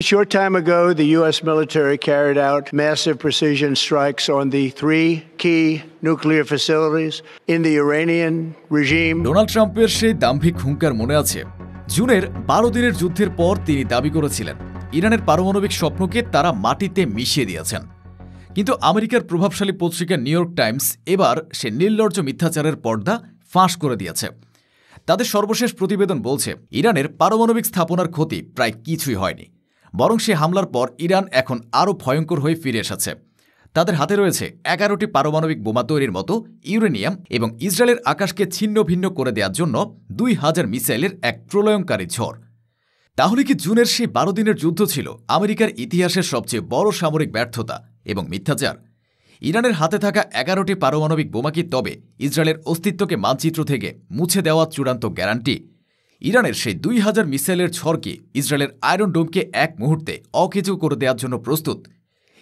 A short time ago, the U.S. military carried out massive precision strikes on the three key nuclear facilities in the Iranian regime. Donald ট্রাম্পের সেই দাম্ভিক হুঙ্কার মনে আছে? জুনের 12 দিনের যুদ্ধের পর তিনি দাবি করেছিলেন ইরানের পারমাণবিক স্বপ্নকে তারা মাটিতে মিশিয়ে দিয়েছেন। কিন্তু আমেরিকার প্রভাবশালী পত্রিকা নিউ ইয়র্ক টাইমস এবার সে নির্লজ্জ মিথ্যাচারের পর্দা ফাঁস করে দিয়েছে। তাদের সর্বশেষ প্রতিবেদন বলছে ইরানের পারমাণবিক স্থাপনার ক্ষতি প্রায় কিছুই হয়নি, বরং সে হামলার পর ইরান এখন আরও ভয়ঙ্কর হয়ে ফিরে এসেছে। তাদের হাতে রয়েছে 11টি পারমাণবিক বোমা তৈরির মতো ইউরেনিয়াম এবং ইসরায়েলের আকাশকে ছিন্ন ভিন্ন করে দেওয়ার জন্য 2000 মিসাইলের এক প্রলয়ঙ্কারী ঝড়। তাহলে কি জুনের সেই 12 দিনের যুদ্ধ ছিল আমেরিকার ইতিহাসের সবচেয়ে বড় সামরিক ব্যর্থতা এবং মিথ্যাচার? ইরানের হাতে থাকা 11টি পারমাণবিক বোমা কি তবে ইসরায়েলের অস্তিত্বকে মানচিত্র থেকে মুছে দেওয়া চূড়ান্ত গ্যারান্টি? ইরানের সেই 2000 মিসাইলের ঝড় কি ইসরায়েলের আয়রন ডোমকে এক মুহূর্তে অকেজো করে দেওয়ার জন্য প্রস্তুত?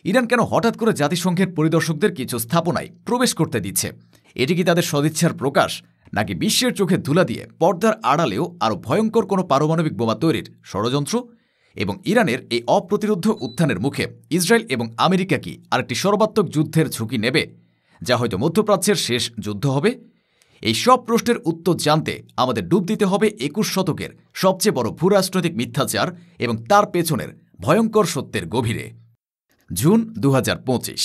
ইরান কেন হঠাৎ করে জাতিসংঘের পরিদর্শকদের কিছু স্থাপনায় প্রবেশ করতে দিচ্ছে? এটি কি তাদের সদিচ্ছার প্রকাশ, নাকি বিশ্বের চোখে ধুলা দিয়ে পর্দার আড়ালেও আরও ভয়ঙ্কর কোনো পারমাণবিক বোমা তৈরির ষড়যন্ত্র? এবং ইরানের এই অপ্রতিরোধ্য উত্থানের মুখে ইসরায়েল এবং আমেরিকা কি আরেকটি সর্বাত্মক যুদ্ধের ঝুঁকি নেবে, যা হয়তো মধ্যপ্রাচ্যের শেষ যুদ্ধ হবে? এই সব প্রশ্নের উত্তর জানতে আমাদের ডুব দিতে হবে 21 শতকের সবচেয়ে বড় ভূরাজনৈতিক মিথ্যাচার এবং তার পেছনের ভয়ঙ্কর সত্যের গভীরে। জুন 2025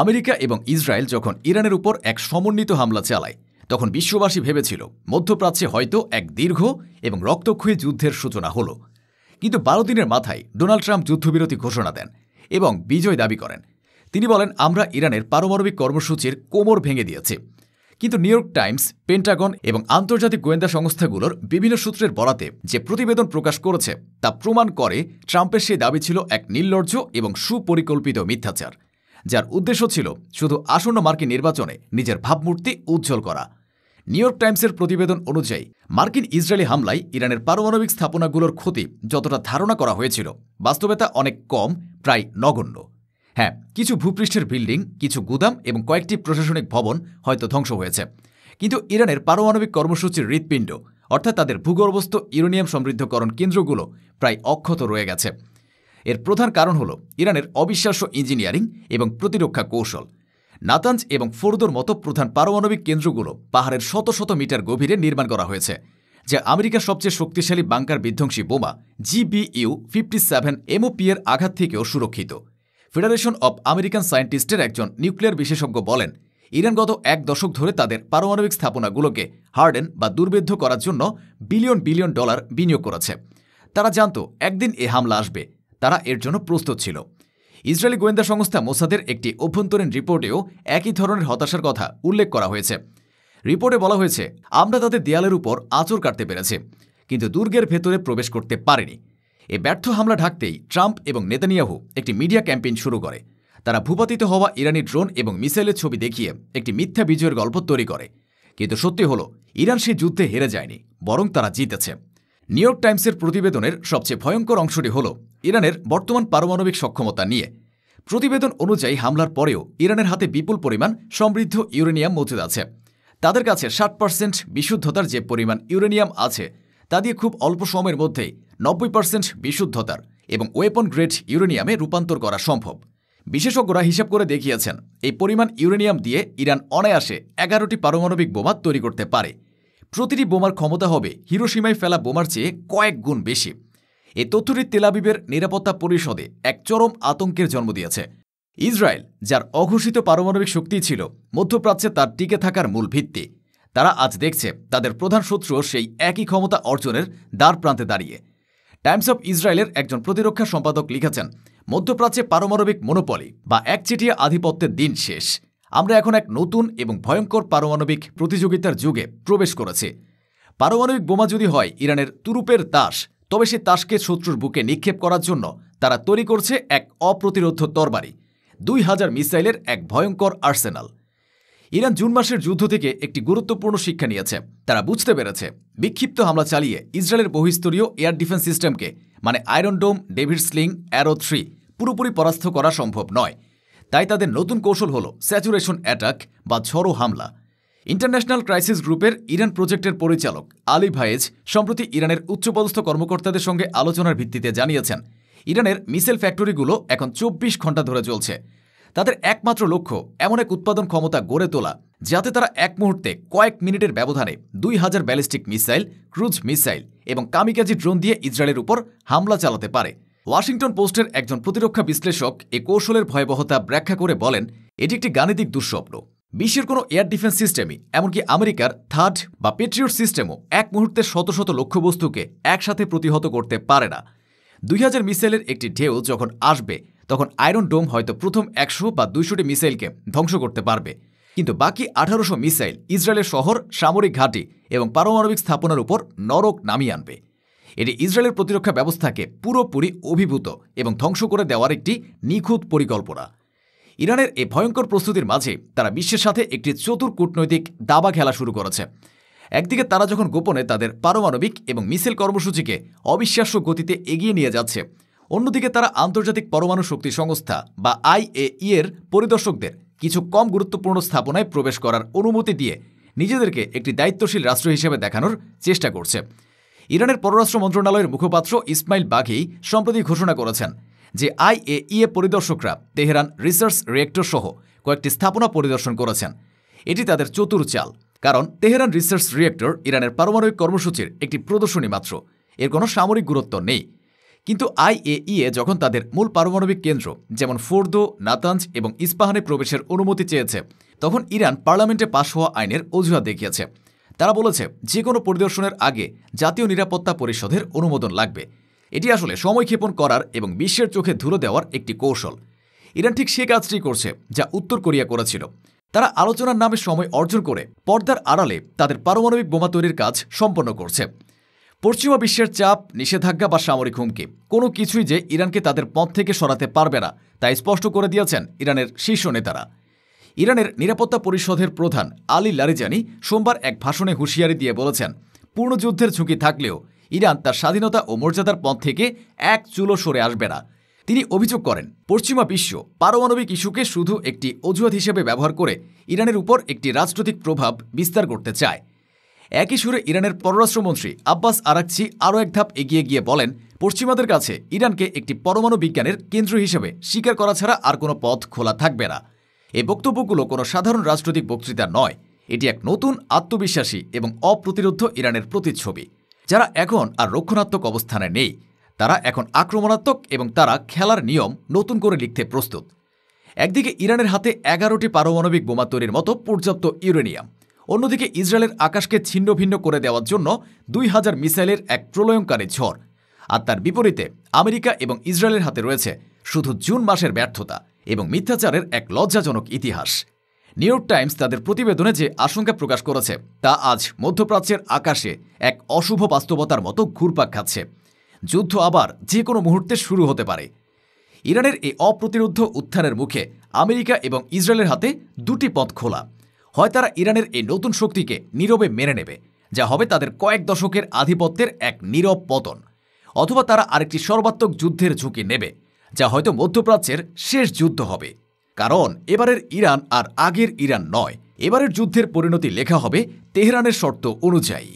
আমেরিকা এবং ইসরায়েল যখন ইরানের উপর এক সমন্বিত হামলা চালায়, তখন বিশ্ববাসী ভেবেছিল মধ্যপ্রাচ্যে হয়তো এক দীর্ঘ এবং রক্তক্ষয়ী যুদ্ধের সূচনা হল। কিন্তু 12 দিনের মাথায় ডোনাল্ড ট্রাম্প যুদ্ধবিরতি ঘোষণা দেন এবং বিজয় দাবি করেন। তিনি বলেন, আমরা ইরানের পারমাণবিক কর্মসূচির কোমর ভেঙে দিয়েছি। কিন্তু নিউ ইয়র্ক টাইমস, পেন্টাগন এবং আন্তর্জাতিক গোয়েন্দা সংস্থাগুলোর বিভিন্ন সূত্রের বরাতে যে প্রতিবেদন প্রকাশ করেছে তা প্রমাণ করে ট্রাম্পের সেই দাবি ছিল এক নির্লজ্জ এবং সুপরিকল্পিত মিথ্যাচার, যার উদ্দেশ্য ছিল শুধু আসন্ন মার্কিন নির্বাচনে নিজের ভাবমূর্তি উজ্জ্বল করা। নিউ ইয়র্ক টাইমসের প্রতিবেদন অনুযায়ী মার্কিন ইসরায়েলি হামলায় ইরানের পারমাণবিক স্থাপনাগুলোর ক্ষতি যতটা ধারণা করা হয়েছিল, বাস্তবে তা অনেক কম, প্রায় নগণ্য। হ্যাঁ, কিছু ভূপৃষ্ঠের বিল্ডিং, কিছু গুদাম এবং কয়েকটি প্রশাসনিক ভবন হয়তো ধ্বংস হয়েছে, কিন্তু ইরানের পারমাণবিক কর্মসূচির হৃৎপিণ্ড অর্থাৎ তাদের ভূগর্ভস্থ ইউরেনিয়াম সমৃদ্ধকরণ কেন্দ্রগুলো প্রায় অক্ষত রয়ে গেছে। এর প্রধান কারণ হল ইরানের অবিশ্বাস্য ইঞ্জিনিয়ারিং এবং প্রতিরক্ষা কৌশল। নাতাঞ্জ এবং ফোর্দোর মতো প্রধান পারমাণবিক কেন্দ্রগুলো পাহাড়ের শত শত মিটার গভীরে নির্মাণ করা হয়েছে, যা আমেরিকার সবচেয়ে শক্তিশালী বাংকার বিধ্বংসী বোমা GBU-57 MOP এর আঘাত থেকেও সুরক্ষিত। ফেডারেশন অব আমেরিকান সায়েন্টিস্টের একজন নিউক্লিয়ার বিশেষজ্ঞ বলেন, ইরান গত 1 দশক ধরে তাদের পারমাণবিক স্থাপনাগুলোকে হার্ডেন বা দুর্ভেদ্য করার জন্য বিলিয়ন বিলিয়ন ডলার বিনিয়োগ করেছে। তারা জানত একদিন এ হামলা আসবে, তারা এর জন্য প্রস্তুত ছিল। ইসরায়েলি গোয়েন্দা সংস্থা মোসাদের একটি অভ্যন্তরীণ রিপোর্টেও একই ধরনের হতাশার কথা উল্লেখ করা হয়েছে। রিপোর্টে বলা হয়েছে, আমরা তাদের দেয়ালের উপর আঁচড় কাটতে পেরেছি, কিন্তু দুর্গের ভেতরে প্রবেশ করতে পারিনি। এ ব্যর্থ হামলা ঢাকতেই ট্রাম্প এবং নেতানিয়াহু একটি মিডিয়া ক্যাম্পেইন শুরু করে। তারা ভূপাতিত হওয়া ইরানি ড্রোন এবং মিসাইলের ছবি দেখিয়ে একটি মিথ্যা বিজয়ের গল্প তৈরি করে। কিন্তু সত্যি হল, ইরান সেই যুদ্ধে হেরে যায়নি, বরং তারা জিতেছে। নিউ ইয়র্ক টাইমসের প্রতিবেদনের সবচেয়ে ভয়ঙ্কর অংশটি হল ইরানের বর্তমান পারমাণবিক সক্ষমতা নিয়ে। প্রতিবেদন অনুযায়ী হামলার পরেও ইরানের হাতে বিপুল পরিমাণ সমৃদ্ধ ইউরেনিয়াম মজুদ আছে। তাদের কাছে 60% বিশুদ্ধতার যে পরিমাণ ইউরেনিয়াম আছে, তা দিয়ে খুব অল্প সময়ের মধ্যেই 90% বিশুদ্ধতার এবং ওয়েপন গ্রেড ইউরেনিয়ামে রূপান্তর করা সম্ভব। বিশেষজ্ঞরা হিসাব করে দেখিয়েছেন, এই পরিমাণ ইউরেনিয়াম দিয়ে ইরান অনায়াসে 11টি পারমাণবিক বোমা তৈরি করতে পারে। প্রতিটি বোমার ক্ষমতা হবে হিরোশিমায় ফেলা বোমার চেয়ে কয়েক গুণ বেশি। এই তথ্যটি তেল আবিবের নিরাপত্তা পরিষদে এক চরম আতঙ্কের জন্ম দিয়েছে। ইসরায়েল, যার অঘোষিত পারমাণবিক শক্তি ছিল মধ্যপ্রাচ্যে তার টিকে থাকার মূল ভিত্তি, তারা আজ দেখছে তাদের প্রধান শত্রু সেই একই ক্ষমতা অর্জনের দ্বার প্রান্তে দাঁড়িয়ে। টাইমস অব ইসরায়েলের একজন প্রতিরক্ষা সম্পাদক লিখেছেন, মধ্যপ্রাচ্যে পারমাণবিক মনোপলি বা একচেটিয়া আধিপত্যের দিন শেষ। আমরা এখন এক নতুন এবং ভয়ঙ্কর পারমাণবিক প্রতিযোগিতার যুগে প্রবেশ করেছি। পারমাণবিক বোমা যদি হয় ইরানের তুরুপের তাস, তবে সে তাসকে শত্রুর বুকে নিক্ষেপ করার জন্য তারা তৈরি করছে এক অপ্রতিরোধ্য তরবারি, 2000 মিসাইলের এক ভয়ঙ্কর আর্সেনাল। ইরান জুন মাসের যুদ্ধ থেকে একটি গুরুত্বপূর্ণ শিক্ষা নিয়েছে। তারা বুঝতে পেরেছে বিক্ষিপ্ত হামলা চালিয়ে ইসরায়েলের বহুস্তরীয় এয়ার ডিফেন্স সিস্টেমকে মানে আয়রন ডোম, ডেভিড স্লিং, অ্যারো 3 পুরোপুরি পরাস্ত করা সম্ভব নয়। তাই তাদের নতুন কৌশল হল স্যাচুরেশন অ্যাটাক বা ঝড়ো হামলা। ইন্টারন্যাশনাল ক্রাইসিস গ্রুপের ইরান প্রজেক্টের পরিচালক আলী ভায়েজ সম্প্রতি ইরানের উচ্চপদস্থ কর্মকর্তাদের সঙ্গে আলোচনার ভিত্তিতে জানিয়েছেন, ইরানের মিসাইল ফ্যাক্টরিগুলো এখন 24 ঘন্টা ধরে চলছে। তাদের একমাত্র লক্ষ্য এমন এক উৎপাদন ক্ষমতা গড়ে তোলা যাতে তারা এক মুহূর্তে কয়েক মিনিটের ব্যবধানে 2000 ব্যালিস্টিক মিসাইল, ক্রুজ মিসাইল এবং কামিকাজি ড্রোন দিয়ে ইসরায়েলের উপর হামলা চালাতে পারে। ওয়াশিংটন পোস্টের একজন প্রতিরক্ষা বিশ্লেষক এ কৌশলের ভয়াবহতা ব্যাখ্যা করে বলেন, এটি একটি গাণিতিক দুঃস্বপ্ন। বিশ্বের কোনো এয়ার ডিফেন্স সিস্টেমই, এমনকি আমেরিকার থার্ড বা পেট্রিয়ট সিস্টেমও এক মুহূর্তে শত শত লক্ষ্যবস্তুকে একসাথে প্রতিহত করতে পারে না। 2000 মিসাইলের একটি ঢেউ যখন আসবে তখন আয়রন ডোম হয়তো প্রথম 100 বা 200টি মিসাইলকে ধ্বংস করতে পারবে, কিন্তু বাকি 1800 মিসাইল ইসরায়েলের শহর, সামরিক ঘাঁটি এবং পারমাণবিক স্থাপনার উপর নরক নামিয়ে আনবে। এটি ইসরায়েলের প্রতিরক্ষা ব্যবস্থাকে পুরোপুরি অভিভূত এবং ধ্বংস করে দেওয়ার একটি নিখুঁত পরিকল্পনা। ইরানের এই ভয়ঙ্কর প্রস্তুতির মাঝে তারা বিশ্বের সাথে একটি চতুর কূটনৈতিক দাবা খেলা শুরু করেছে। একদিকে তারা যখন গোপনে তাদের পারমাণবিক এবং মিসাইল কর্মসূচিকে অবিশ্বাস্য গতিতে এগিয়ে নিয়ে যাচ্ছে, অন্যদিকে তারা আন্তর্জাতিক পরমাণু শক্তি সংস্থা বা IAEA এর পরিদর্শকদের কিছু কম গুরুত্বপূর্ণ স্থাপনায় প্রবেশ করার অনুমতি দিয়ে নিজেদেরকে একটি দায়িত্বশীল রাষ্ট্র হিসেবে দেখানোর চেষ্টা করছে। ইরানের পররাষ্ট্র মন্ত্রণালয়ের মুখপাত্র ইসমাইল বাঘি সম্প্রতি ঘোষণা করেছেন যে IAEA পরিদর্শকরা তেহরান রিসার্চ রিয়েক্টর সহ কয়েকটি স্থাপনা পরিদর্শন করেছেন। এটি তাদের চতুর চাল, কারণ তেহরান রিসার্চ রিয়েক্টর ইরানের পারমাণবিক কর্মসূচির একটি প্রদর্শনী মাত্র, এর কোনো সামরিক গুরুত্ব নেই। কিন্তু IAEA যখন তাদের মূল পারমাণবিক কেন্দ্র যেমন ফোর্দো, নাতাঞ্জ এবং ইস্পাহানে প্রবেশের অনুমতি চেয়েছে, তখন ইরান পার্লামেন্টে পাশ হওয়া আইনের অজুহাত দেখিয়েছে। তারা বলেছে যে কোনো পরিদর্শনের আগে জাতীয় নিরাপত্তা পরিষদের অনুমোদন লাগবে। এটি আসলে সময়ক্ষেপণ করার এবং বিশ্বের চোখে ধুলো দেওয়ার একটি কৌশল। ইরান ঠিক সে কাজটি করছে যা উত্তর কোরিয়া করেছিল। তারা আলোচনার নামে সময় অর্জন করে পর্দার আড়ালে তাদের পারমাণবিক বোমা তৈরির কাজ সম্পন্ন করছে। পশ্চিমা বিশ্বের চাপ, নিষেধাজ্ঞা বা সামরিক হুমকি কোনো কিছুই যে ইরানকে তাদের পথ থেকে সরাতে পারবে না তাই স্পষ্ট করে দিয়েছেন ইরানের শীর্ষ নেতারা। ইরানের নিরাপত্তা পরিষদের প্রধান আলী লারিজানি সোমবার এক ভাষণে হুঁশিয়ারি দিয়ে বলেছেন, পূর্ণযুদ্ধের ঝুঁকি থাকলেও ইরান তার স্বাধীনতা ও মর্যাদার পথ থেকে এক চুলো সরে আসবে না। তিনি অভিযোগ করেন, পশ্চিমা বিশ্ব পারমাণবিক ইস্যুকে শুধু একটি অজুহাত হিসেবে ব্যবহার করে ইরানের উপর একটি রাজনৈতিক প্রভাব বিস্তার করতে চায়। একই সুরে ইরানের পররাষ্ট্রমন্ত্রী আব্বাস আরাকচি আরও এক ধাপ এগিয়ে গিয়ে বলেন, পশ্চিমাদের কাছে ইরানকে একটি পরমাণু বিজ্ঞানের কেন্দ্র হিসেবে স্বীকার করা ছাড়া আর কোনো পথ খোলা থাকবে না। এই বক্তব্যগুলো কোনো সাধারণ রাজনৈতিক বক্তৃতা নয়, এটি এক নতুন আত্মবিশ্বাসী এবং অপ্রতিরোধ্য ইরানের প্রতিচ্ছবি, যারা এখন আর রক্ষণাত্মক অবস্থানে নেই। তারা এখন আক্রমণাত্মক এবং তারা খেলার নিয়ম নতুন করে লিখতে প্রস্তুত। একদিকে ইরানের হাতে 11টি পারমাণবিক বোমা তৈরির মতো পর্যাপ্ত ইউরেনিয়াম, অন্যদিকে ইসরায়েলের আকাশকে ছিন্ন ভিন্ন করে দেওয়ার জন্য 2000 মিসাইলের এক প্রলয়ঙ্কারী ঝড়। আর তার বিপরীতে আমেরিকা এবং ইসরায়েলের হাতে রয়েছে শুধু জুন মাসের ব্যর্থতা এবং মিথ্যাচারের এক লজ্জাজনক ইতিহাস। নিউ ইয়র্ক টাইমস তাদের প্রতিবেদনে যে আশঙ্কা প্রকাশ করেছে তা আজ মধ্যপ্রাচ্যের আকাশে এক অশুভ বাস্তবতার মতো ঘুরপাক খাচ্ছে। যুদ্ধ আবার যে কোনো মুহূর্তে শুরু হতে পারে। ইরানের এই অপ্রতিরোধ্য উত্থানের মুখে আমেরিকা এবং ইসরায়েলের হাতে দুটি পথ খোলা। হয় তারা ইরানের এই নতুন শক্তিকে নীরবে মেনে নেবে, যা হবে তাদের কয়েক দশকের আধিপত্যের এক নীরব পতন, অথবা তারা আরেকটি সর্বাত্মক যুদ্ধের ঝুঁকি নেবে, যা হয়তো মধ্যপ্রাচ্যের শেষ যুদ্ধ হবে। কারণ এবারের ইরান আর আগের ইরান নয়, এবারের যুদ্ধের পরিণতি লেখা হবে তেহরানের শর্ত অনুযায়ী।